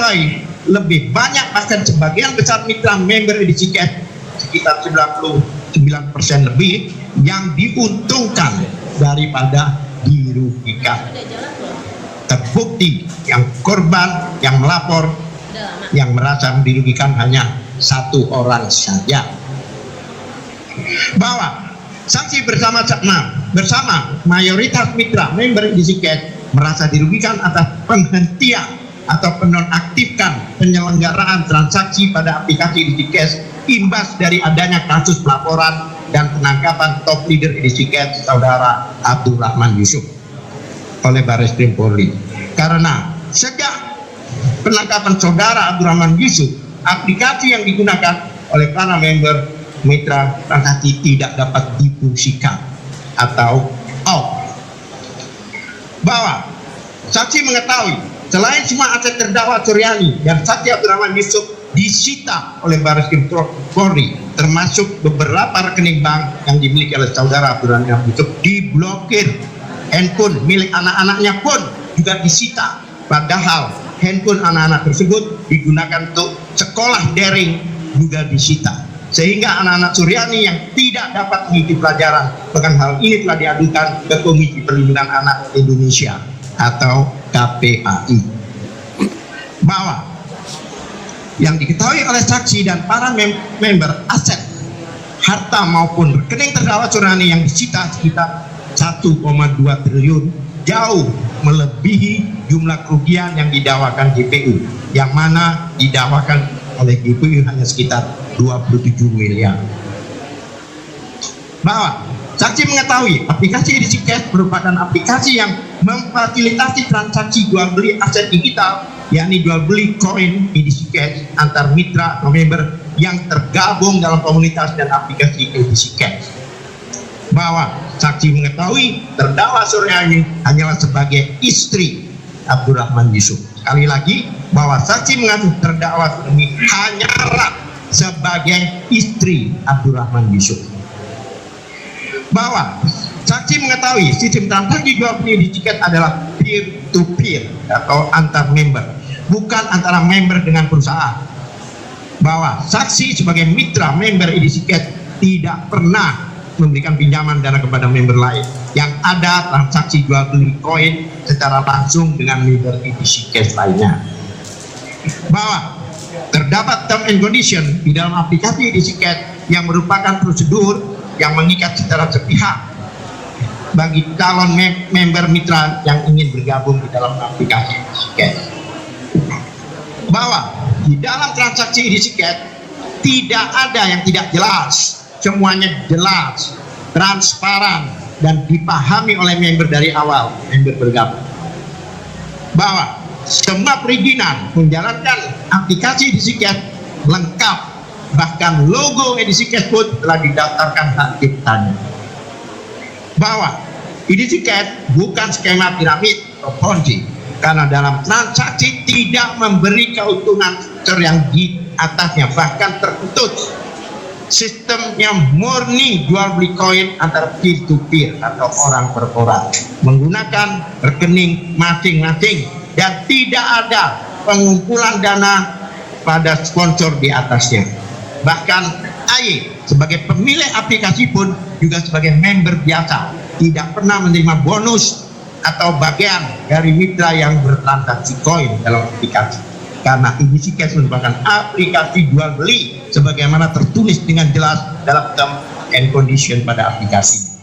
mengetahui lebih banyak, bahkan sebagian besar mitra member edisi cash sekitar 99% lebih yang diuntungkan daripada dirugikan. Terbukti yang korban, yang melapor, yang merasa dirugikan hanya satu orang saja. Bahwa saksi bersama mayoritas mitra member edisi cash merasa dirugikan atas penghentian atau penonaktifkan penyelenggaraan transaksi pada aplikasi edisi cash imbas dari adanya kasus pelaporan dan penangkapan top leader edisi cash saudara Abdurrahman Yusuf oleh Barreskrim Polri. Karena sejak penangkapan saudara Abdurrahman Yusuf, aplikasi yang digunakan oleh para member mitra transaksi tidak dapat difungsikan atau off. Bahwa saksi mengetahui selain semua aset terdakwa Suryani dan saksi Abdurrahman Yusuf disita oleh Barreskrim Polri, termasuk beberapa rekening bank yang dimiliki oleh saudara Abdurrahman Yusuf diblokir, handphone milik anak-anaknya pun juga disita, padahal handphone anak-anak tersebut digunakan untuk sekolah daring juga disita, sehingga anak-anak Suryani yang tidak dapat mengikuti pelajaran. Bahkan hal ini telah diadukan ke Komisi Perlindungan Anak Indonesia atau KPAI. Bahwa yang diketahui oleh saksi dan para member aset, harta maupun rekening terdakwa Suryani yang disita sekitar 1,2 triliun jauh melebihi jumlah kerugian yang didakwakan GPU, yang mana didakwakan oleh GPU hanya sekitar 27 miliar. Bahwa saksi mengetahui aplikasi edisi cash merupakan aplikasi yang memfasilitasi transaksi jual beli aset digital, yakni jual beli koin edisi cash antar mitra atau member yang tergabung dalam komunitas dan aplikasi edisi cash. Bahwa saksi mengetahui terdakwa Suryani hanyalah sebagai istri Abdurrahman Yusuf. Sekali lagi, bahwa saksi mengaku terdakwa Suryani hanyalah sebagai istri Abdurrahman Yusuf. Bahwa saksi mengetahui sistem transaksi jual beli di tiket adalah peer to peer atau antar member, bukan antara member dengan perusahaan. Bahwa saksi sebagai mitra member edisi cash tidak pernah memberikan pinjaman dana kepada member lain. Yang ada transaksi jual beli koin secara langsung dengan member edisi cash lainnya. Bahwa terdapat term and condition di dalam aplikasi edisi cash yang merupakan prosedur yang mengikat secara sepihak bagi calon member mitra yang ingin bergabung di dalam aplikasi edisi cash. Bahwa di dalam transaksi edisi cash tidak ada yang tidak jelas, semuanya jelas, transparan, dan dipahami oleh member dari awal member bergabung. Bahwa semua perizinan menjalankan aplikasi edisi cash lengkap, bahkan logo edisi cash pun telah didaftarkan hak ciptanya. Bahwa edisi cash bukan skema piramid atau Ponzi, karena dalam transaksi tidak memberi keuntungan yang di atasnya, bahkan terputus. Sistemnya murni jual beli koin antara peer to peer atau orang per orang, menggunakan rekening masing-masing, dan tidak ada pengumpulan dana pada sponsor di atasnya. Bahkan AY sebagai pemilik aplikasi pun juga sebagai member biasa, tidak pernah menerima bonus atau bagian dari mitra yang bertransaksi koin dalam aplikasi, karena edisi cash merupakan aplikasi jual beli sebagaimana tertulis dengan jelas dalam term and condition pada aplikasi.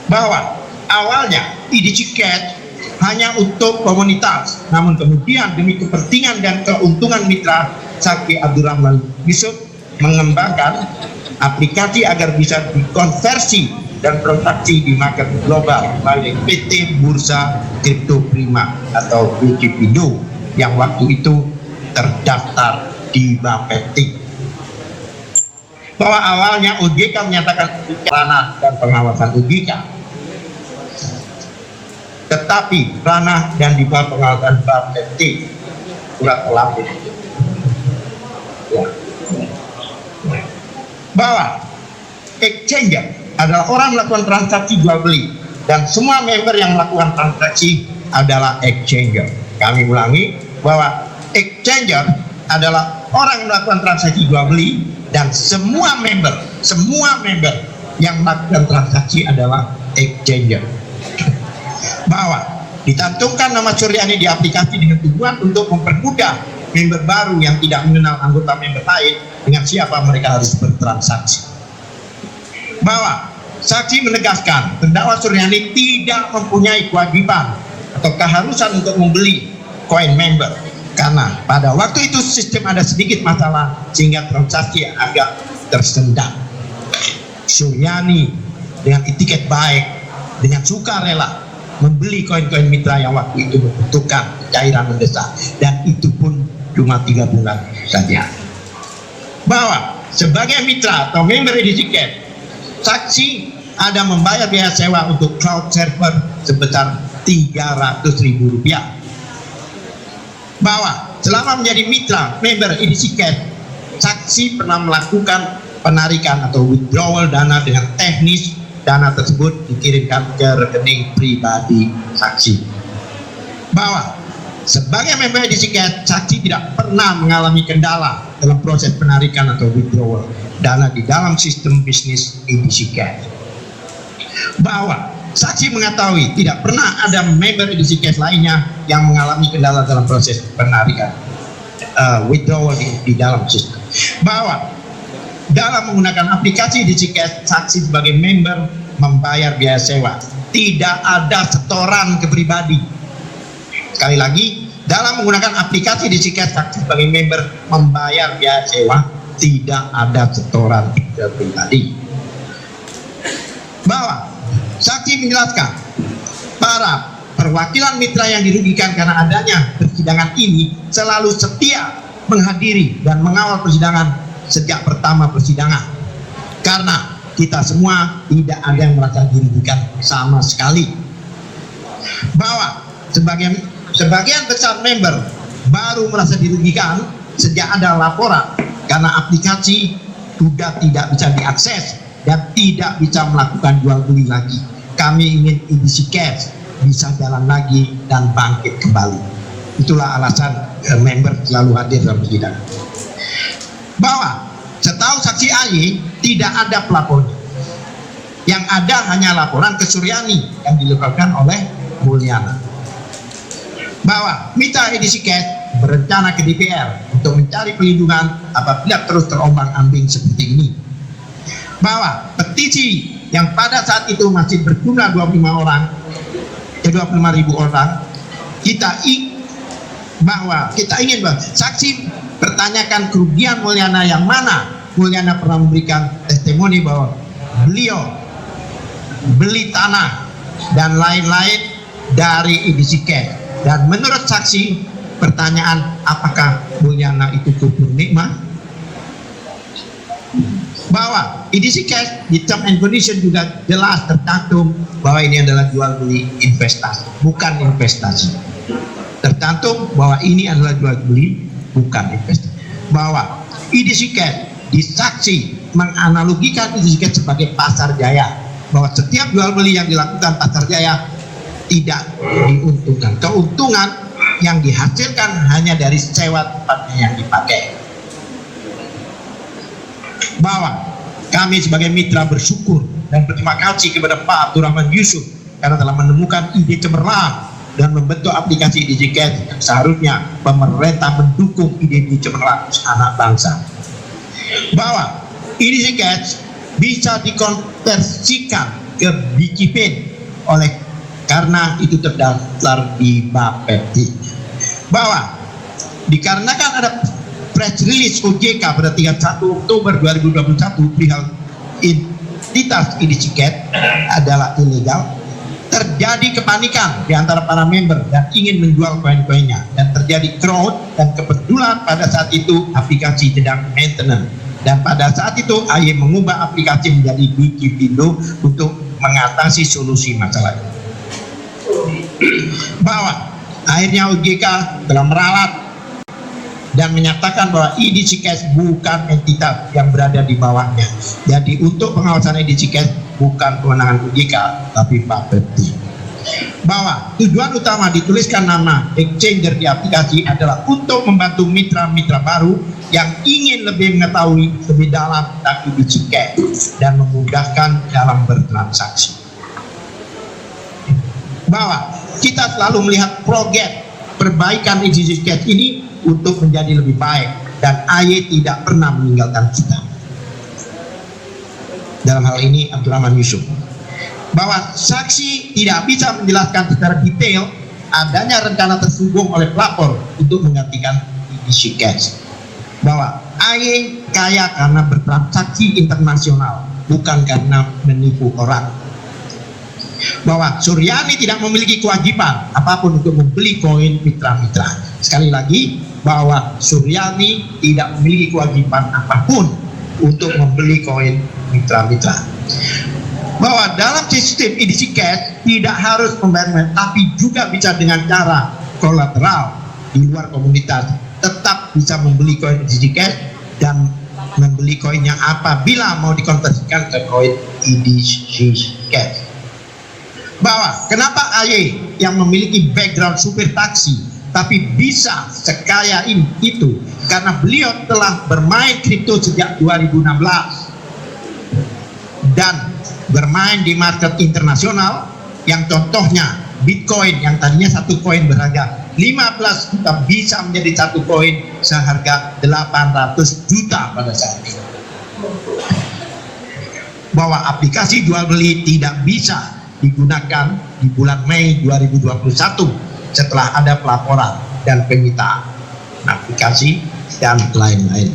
Bahwa awalnya edisi cash hanya untuk komunitas, namun kemudian demi kepentingan dan keuntungan mitra, saksi Abdurrahman Yusuf mengembangkan aplikasi agar bisa dikonversi dan transaksi di market global melalui PT Bursa Kripto Prima atau BCPIndo yang waktu itu terdaftar di Bapepti. Bahwa awalnya OJK menyatakan ranah dan pengawasan OJK, tetapi ranah dan di bawah pengawasan Bapepti surat pelapor. Ya. Bahwa exchanger adalah orang melakukan transaksi jual beli, dan semua member yang melakukan transaksi adalah exchanger. Kami ulangi, bahwa exchanger adalah orang yang melakukan transaksi jual beli, dan semua member yang melakukan transaksi adalah exchanger. Bahwa dicantumkan nama Suryani di aplikasi dengan tujuan untuk mempermudah member baru yang tidak mengenal anggota member lain dengan siapa mereka harus bertransaksi. Bahwa saksi menegaskan terdakwa Suryani tidak mempunyai kewajiban atau keharusan untuk membeli koin member, karena pada waktu itu sistem ada sedikit masalah sehingga transaksi agak tersendat. Suryani dengan etiket baik, dengan sukarela membeli koin-koin mitra yang waktu itu membutuhkan cairan mendesak, dan itu pun cuma 3 bulan saja. Bahwa sebagai mitra atau member edisi cash, saksi ada membayar biaya sewa untuk cloud server sebesar Rp300.000. Bahwa selama menjadi mitra member edisi cash, saksi pernah melakukan penarikan atau withdrawal dana dengan teknis dana tersebut dikirimkan ke rekening pribadi saksi. Bahwa sebagai member edisi cash, saksi tidak pernah mengalami kendala dalam proses penarikan atau withdrawal dana di dalam sistem bisnis edisi cash. Bahwa saksi mengetahui tidak pernah ada member edisi cash lainnya yang mengalami kendala dalam proses penarikan withdrawal di dalam sistem. Bahwa dalam menggunakan aplikasi edisi cash, saksi sebagai member membayar biaya sewa, tidak ada setoran ke pribadi. Sekali lagi, dalam menggunakan aplikasi edisi cash, saksi sebagai member membayar biaya sewa, tidak ada setoran ke pribadi. Bahwa saksi menjelaskan para perwakilan mitra yang dirugikan karena adanya persidangan ini selalu setia menghadiri dan mengawal persidangan sejak pertama persidangan, karena kita semua tidak ada yang merasa dirugikan sama sekali. Bahwa sebagian besar member baru merasa dirugikan sejak ada laporan karena aplikasi sudah tidak bisa diakses dan tidak bisa melakukan jual beli lagi. Kami ingin edisi cash bisa jalan lagi dan bangkit kembali. Itulah alasan member selalu hadir dalam persidangan. Bahwa setahu saksi AY tidak ada pelapornya, yang ada hanya laporan ke Suryani yang dilakukan oleh Mulyana. Bahwa mitra edisi cash berencana ke DPR untuk mencari perlindungan apabila terus terombang-ambing seperti ini. Bahwa petisi yang pada saat itu masih berjumlah 25.000 orang, kita ingin bahwa saksi pertanyakan kerugian Mulyana yang mana Mulyana pernah memberikan testimoni bahwa beliau beli tanah dan lain-lain dari edisi cash. Dan menurut saksi, pertanyaan apakah Mulyana itu kubur nikmat? Bahwa edisi cash di term and condition juga jelas tercantum bahwa ini adalah jual beli investasi, bukan investasi. Tercantum bahwa ini adalah jual beli, bukan investasi. Bahwa edisi cash disaksi menganalogikan edisi cash sebagai pasar jaya, bahwa setiap jual beli yang dilakukan pasar jaya tidak diuntungkan. Keuntungan yang dihasilkan hanya dari sewa tempatnya yang dipakai. Bahwa kami sebagai mitra bersyukur dan berterima kasih kepada Pak Abdurrahman Yusuf karena telah menemukan ide cemerlang dan membentuk aplikasi edisi cash yang seharusnya pemerintah mendukung ide cemerlang anak bangsa. Bahwa edisi cash bisa dikonversikan ke Bikipin karena itu terdaftar di Bapepti. Bahwa dikarenakan ada press release OJK pada 31 Oktober 2021 perihal identitas edisi cash adalah ilegal, terjadi kepanikan di antara para member dan ingin menjual koin-koinnya, dan terjadi crowd, dan kebetulan pada saat itu aplikasi sedang maintenance, dan pada saat itu AY mengubah aplikasi menjadi Bikipindo untuk mengatasi solusi masalah ini. Bahwa akhirnya OJK telah meralat dan menyatakan bahwa edisi cash bukan entitas yang berada di bawahnya. Jadi untuk pengawasan edisi cash bukan kewenangan OJK tapi Bapepti. bahwa tujuan utama dituliskan nama exchanger di aplikasi adalah untuk membantu mitra-mitra baru yang ingin lebih mengetahui lebih dalam tentang EDC Cash dan memudahkan dalam bertransaksi. Bahwa kita selalu melihat progres perbaikan EDC Cash ini untuk menjadi lebih baik, dan AY tidak pernah meninggalkan kita. Dalam hal ini Abdurrahman Yusuf, bahwa saksi tidak bisa menjelaskan secara detail adanya rencana tersinggung oleh pelapor untuk menggantikan EDC Cash, bahwa AY kaya karena bertransaksi internasional, bukan karena menipu orang, bahwa Suryani tidak memiliki kewajiban apapun untuk membeli koin mitra-mitra. Sekali lagi, bahwa Suryani tidak memiliki kewajiban apapun untuk membeli koin mitra-mitra. Bahwa dalam sistem EDC Cash tidak harus membayar, tapi juga bisa dengan cara kolateral di luar komunitas tetap bisa membeli koin EDC Cash dan membeli koinnya apabila mau dikonversikan ke koin EDC Cash. Bahwa kenapa AY yang memiliki background supir taksi tapi bisa sekaya itu karena beliau telah bermain kripto sejak 2016 dan bermain di market internasional, yang contohnya Bitcoin yang tadinya satu koin berharga 15 juta bisa menjadi satu koin seharga 800 juta pada saat ini. Bahwa aplikasi jual beli tidak bisa digunakan di bulan Mei 2021 setelah ada pelaporan dan penyitaan aplikasi dan lain-lain.